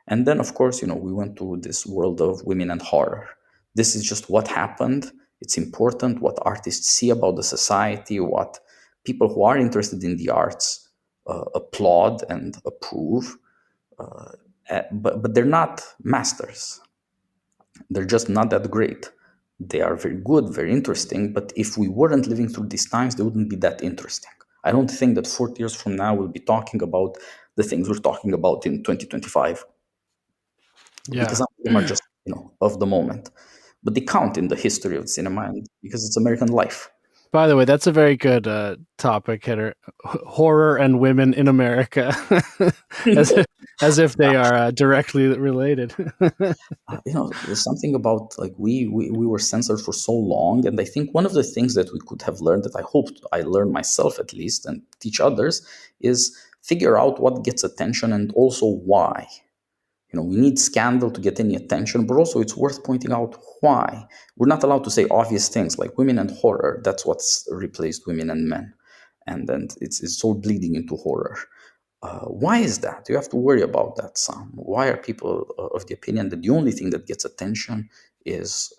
And then, of course, we went to this world of women and horror. This is just what happened. It's important what artists see about the society, what people who are interested in the arts applaud and approve. But they're not masters. They're just not that great. They are very good, very interesting, but if we weren't living through these times, they wouldn't be that interesting. I don't think that 40 years from now we'll be talking about the things we're talking about in 2025, because Yeah. some of them are just, of the moment. But they count in the history of cinema, and because it's American life. By the way, that's a very good topic hitter. Horror and women in America, as if, as if they are directly related. There's something about, like, we were censored for so long, and I think one of the things that we could have learned, that I hoped I learned myself at least and teach others, is figure out what gets attention and also why. We need scandal to get any attention, but also it's worth pointing out why. We're not allowed to say obvious things like women and horror. That's what's replaced women and men, and then it's all bleeding into horror. Why is that? You have to worry about that some. Why are people of the opinion that the only thing that gets attention is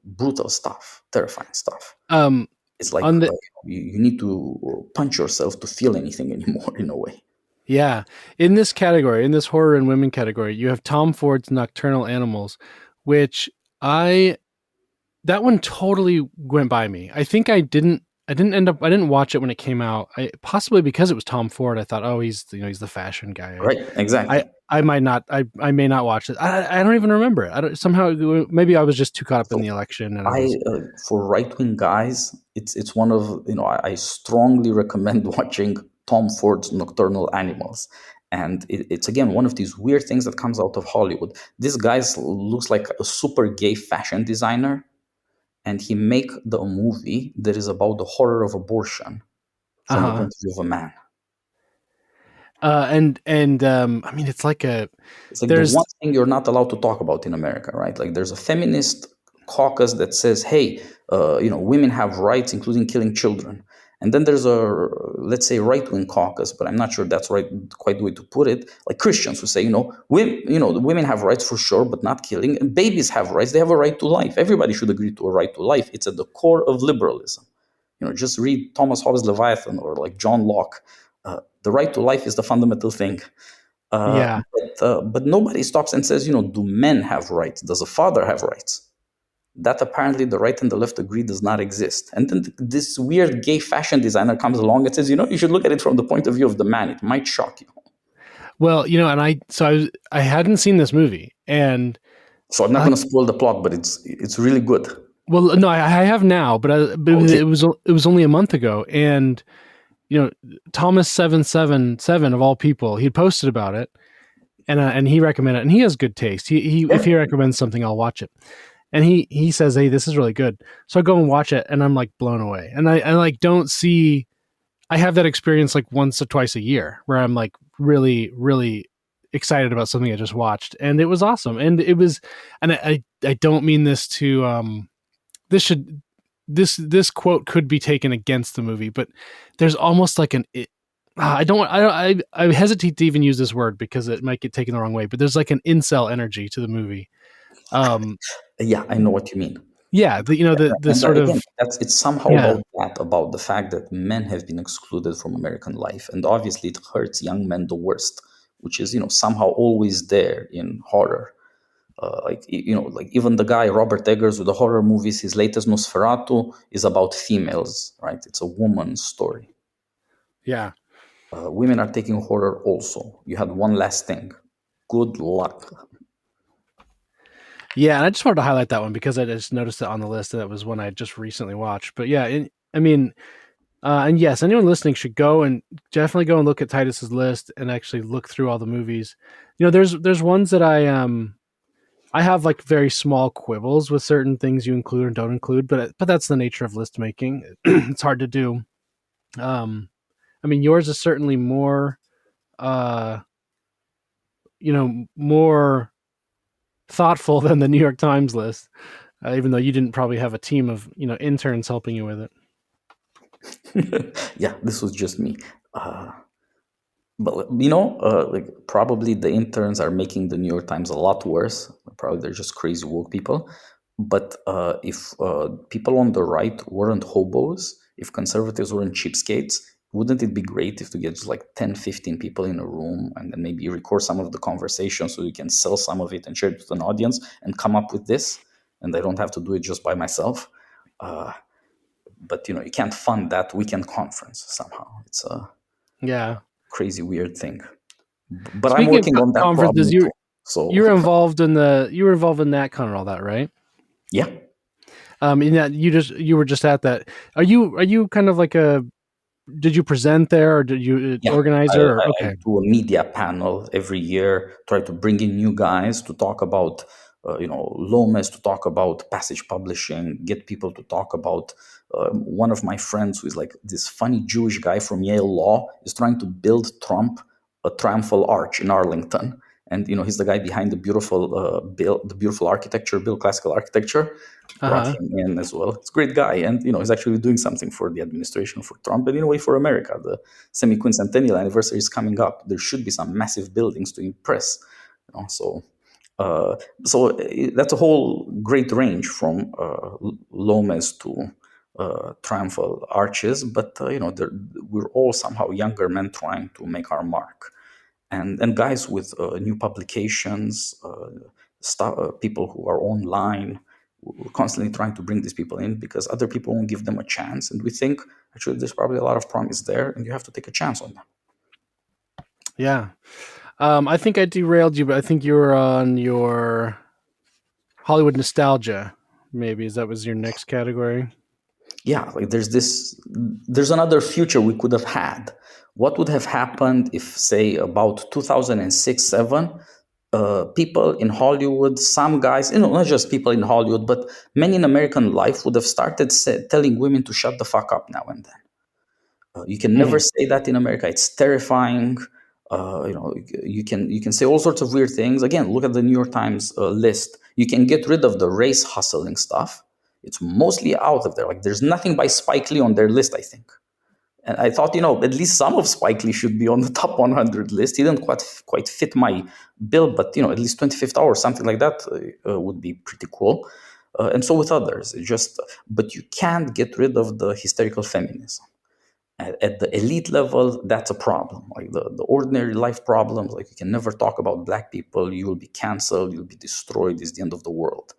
brutal stuff, terrifying stuff? um, It's like on the you need to punch yourself to feel anything anymore, in a way. Yeah, in this category, in this horror and women category, you have Tom Ford's Nocturnal Animals, which I that one totally went by me. I think I didn't watch it when it came out. Possibly because it was Tom Ford. I thought, oh, he's the fashion guy. Right? Exactly. I might not. I may not watch it. I don't even remember it. I don't, somehow maybe I was just too caught up in So the election and I I was. for right wing guys, it's one of I strongly recommend watching Tom Ford's Nocturnal Animals, and it's again one of these weird things that comes out of Hollywood. This guy looks like a super gay fashion designer, and he make the movie that is about the horror of abortion from the Uh-huh. point of view of a man. And I mean it's like a It's like the there's one thing you're not allowed to talk about in America, right? Like there's a feminist caucus that says, "Hey, women have rights, including killing children." And then there's a, let's say, right-wing caucus, but I'm not sure that's right, quite the way to put it. Like Christians who say, the women have rights for sure, but not killing. And babies have rights; they have a right to life. Everybody should agree to a right to life. It's at the core of liberalism. Just read Thomas Hobbes' Leviathan or like John Locke. The right to life is the fundamental thing. Uh, yeah. but nobody stops and says, do men have rights? Does a father have rights? that apparently the right and the left agree does not exist. And then this weird gay fashion designer comes along and says, you should look at it from the point of view of the man. It might shock you. Well, and I hadn't seen this movie, and So I'm not going to spoil the plot, but it's really good. well, no, I have now, but Okay. it was only a month ago, and Thomas 777 of all people, he had posted about it, and he recommended it, and he has good taste. He Yeah. if he recommends something, I'll watch it. And he says, "Hey, this is really good." So I go and watch it, and I'm like blown away. And I like don't see. I have that experience like once or twice a year where I'm like really, really excited about something I just watched, and it was awesome. And it was, and I don't mean this to this should this quote could be taken against the movie, but there's almost like I hesitate to even use this word because it might get taken the wrong way, but there's like an incel energy to the movie. Um, Yeah, I know what you mean. yeah, the And sort again, of it's somehow yeah, about the fact that men have been excluded from American life, and obviously it hurts young men the worst, which is somehow always there in horror. Like even the guy Robert Eggers with the horror movies, his latest Nosferatu is about females, right? It's a woman's story. yeah. Women are taking horror also. You had one last thing. Good luck. Yeah, and I just wanted to highlight that one because I just noticed it on the list. And that was one I just recently watched. But yeah, I mean, and yes, anyone listening should go and definitely go and look at Titus's list and actually look through all the movies. There's ones that I have like very small quibbles with certain things you include and don't include, but that's the nature of list making. It's hard to do. Um, I mean, yours is certainly more, uh, more thoughtful than the New York Times list. Even though you didn't probably have a team of interns helping you with it. Yeah, this was just me. But like probably the interns are making the New York Times a lot worse. Probably they're just crazy woke people. But if people on the right weren't hobos, if conservatives weren't cheapskates, wouldn't it be great if to get just like 10, 15 people in a room and then maybe record some of the conversation so you can sell some of it and share it with an audience and come up with this? And I don't have to do it just by myself. But you can't fund that weekend conference somehow. It's a Yeah. crazy weird thing. But I'm Speaking of working on that conferences, problem too. So you were involved in that con and all that, right? yeah, In that you were just at that. Are you kind of like a did you present there or did you yeah. organizer or I okay? do a media panel every year. Try to bring in new guys to talk about, Lomas, to talk about Passage Publishing, get people to talk about. One of my friends, who is like this funny Jewish guy from Yale Law, is trying to build Trump a triumphal arch in Arlington, and he's the guy behind the beautiful bill, the beautiful architecture bill, classical architecture. Brought Uh-huh. him in as well. It's a great guy, and he's actually doing something for the administration for Trump, and in a way for America. The semi-quincentennial anniversary is coming up. There should be some massive buildings to impress. So uh, that's a whole great range from Lomes to triumphal arches, but we're all somehow younger men trying to make our mark, and guys with new publications, people who are online. We're constantly trying to bring these people in because other people won't give them a chance, and we think actually there's probably a lot of promise there, and you have to take a chance on them. Yeah. I think I derailed you, but I think you were on your Hollywood nostalgia. Maybe is that was your next category? Yeah, like there's another future we could have had. What would have happened if, say, about 2006 7, people in Hollywood, some guys, not just people in Hollywood, but many in American life would have started telling women to shut the fuck up now and then. You can never Mhm. say that in America. It's terrifying. You can say all sorts of weird things. Again, look at the New York Times list. You can get rid of the race hustling stuff. It's mostly out of there. Like there's nothing by Spike Lee on their list, I think. And I thought, at least some of Spike Lee should be on the top 100 list. He didn't quite fit my bill, but at least 25th hour, something like that would be pretty cool. And so with others, but you can't get rid of the hysterical feminism at the elite level. That's a problem. Like the ordinary life problems, like you can never talk about black people, you will be canceled, you'll be destroyed, is the end of the world.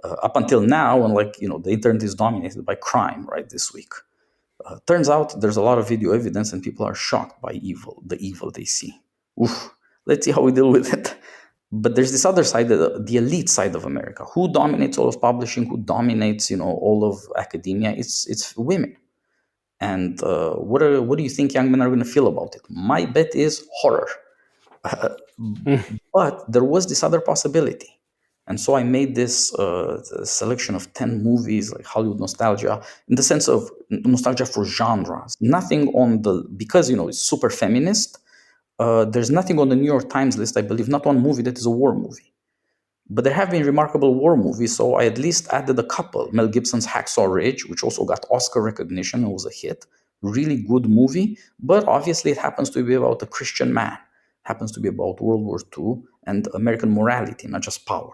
Up until now, and the internet is dominated by crime, right? This week, turns out there's a lot of video evidence, and people are shocked by the evil they see. Oof. Let's see how we deal with it. But there's this other side, the elite side of America. Who dominates all of publishing? Who dominates, all of academia? It's women. And what do you think young men are going to feel about it? My bet is horror. But there was this other possibility. And so I made this selection of 10 movies, like Hollywood nostalgia, in the sense of nostalgia for genres. Nothing on because, it's super feminist. There's nothing on the New York Times list, I believe, not one movie that is a war movie. But there have been remarkable war movies, so I at least added a couple. Mel Gibson's Hacksaw Ridge, which also got Oscar recognition and was a hit. Really good movie, but obviously it happens to be about a Christian man. Happens to be about World War II and American morality, not just power.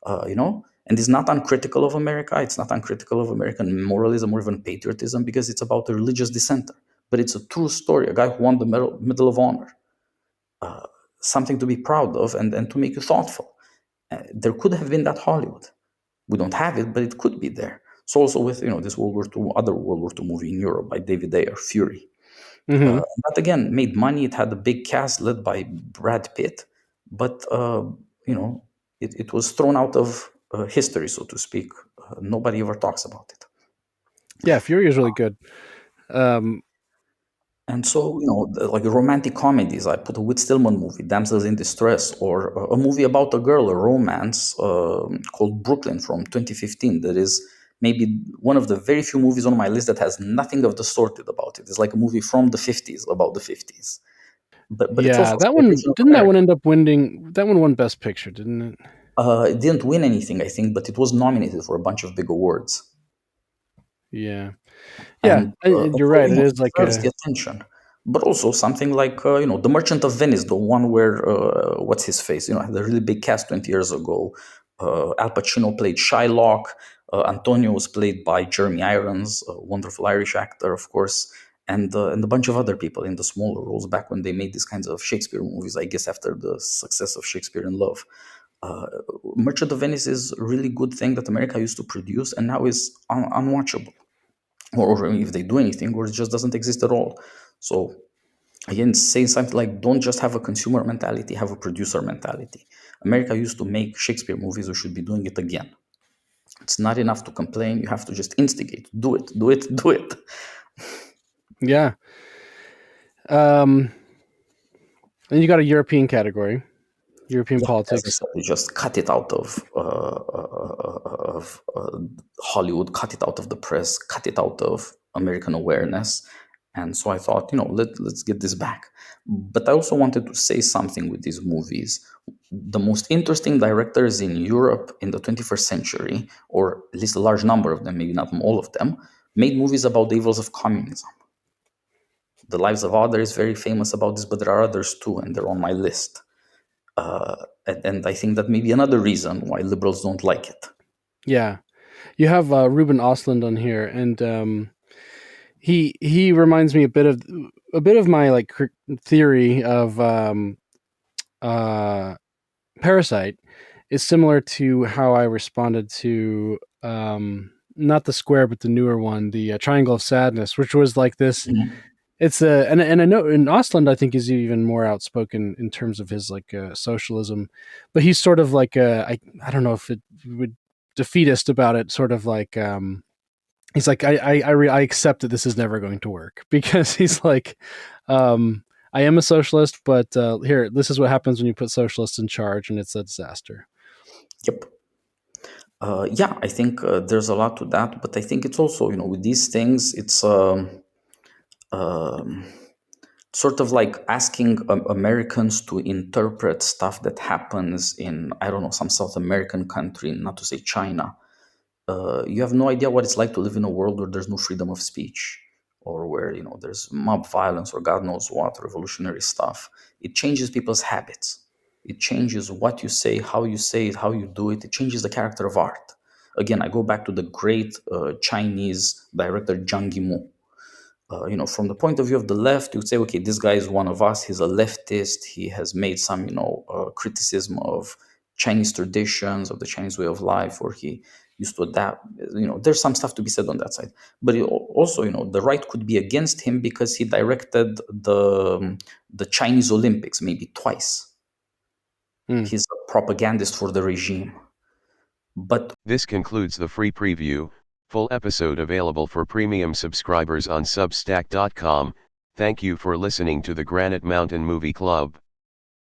And it's not uncritical of America. It's not uncritical of American moralism or even patriotism, because it's about a religious dissenter. But it's a true story, a guy who won the Medal of Honor. Something to be proud of and to make you thoughtful. There could have been that Hollywood. We don't have it, but it could be there. So also with this other World War II movie in Europe by David Ayer, Fury. Mm-hmm. That again made money. It had a big cast led by Brad Pitt, but it was thrown out of history, so to speak. Nobody ever talks about it. Yeah, Fury is really good. And so, like romantic comedies, I put a Whit Stillman movie, Damsels in Distress, or a movie about a girl, a romance called Brooklyn from 2015. That is maybe one of the very few movies on my list that has nothing of the sorted about it. It's like a movie from the 50s, about the 50s. But it's also Yeah, a that one celebration of didn't that one America. end up winning? That one won Best Picture, didn't it? It didn't win anything, I think, but it was nominated for a bunch of big awards. Yeah, yeah, And you're so, right. It it is like deserves a the attention. But also something like, The Merchant of Venice, the one where, what's his face? Had a really big cast 20 years ago. Al Pacino played Shylock. Antonio was played by Jeremy Irons, a wonderful Irish actor, of course, and a bunch of other people in the smaller roles back when they made these kinds of Shakespeare movies, I guess after the success of Shakespeare in Love. Uh, Merchant of Venice is a really good thing that America used to produce and now is unwatchable, or if they do anything, or it just doesn't exist at all. So again, saying something like, don't just have a consumer mentality, have a producer mentality. America used to make Shakespeare movies, we should be doing it again. It's not enough to complain, you have to just instigate. Do it, do it, do it. yeah. Then you got a European category, European Yeah, as I politics. said, you just cut it out of Hollywood, cut it out of the press, cut it out of American awareness. And so I thought, let's get this back. But I also wanted to say something with these movies. The most interesting directors in Europe in the 21st century, or at least a large number of them, maybe not all of them, made movies about the evils of communism. The Lives of Others is very famous about this, but there are others too, and they're on my list. And I think that may be another reason why liberals don't like it. Yeah, you have Ruben Ostlund on here, and he reminds me a bit of my like theory of Parasite is similar to how I responded to not the Square but the newer one, the Triangle of Sadness, which was like this. Mhm. It's and I know in Ostland I think is even more outspoken in terms of his like socialism, but he's sort of like I don't know if it would defeatist about it, sort of like he's like I accept that this is never going to work because he's like I am a socialist, but here this is what happens when you put socialists in charge and it's a disaster. Yep. Yeah, I think there's a lot to that, but I think it's also, with these things, it's um, sort of like asking Americans to interpret stuff that happens in, I don't know, some South American country, not to say China. You have no idea what it's like to live in a world where there's no freedom of speech, or where there's mob violence or God knows what revolutionary stuff. It changes people's habits. It changes what you say it, how you do it. It changes the character of art. Again, I go back to the great Chinese director Zhang Yimou. From the point of view of the left, you would say, okay, this guy is one of us. He's a leftist. He has made some, criticism of Chinese traditions, of the Chinese way of life, or he used to adapt. There's some stuff to be said on that side. But also, the right could be against him because he directed the Chinese Olympics maybe twice. He's a propagandist for the regime. But this concludes the free preview. Full episode available for premium subscribers on Substack.com. Thank you for listening to the Granite Mountain Movie Club.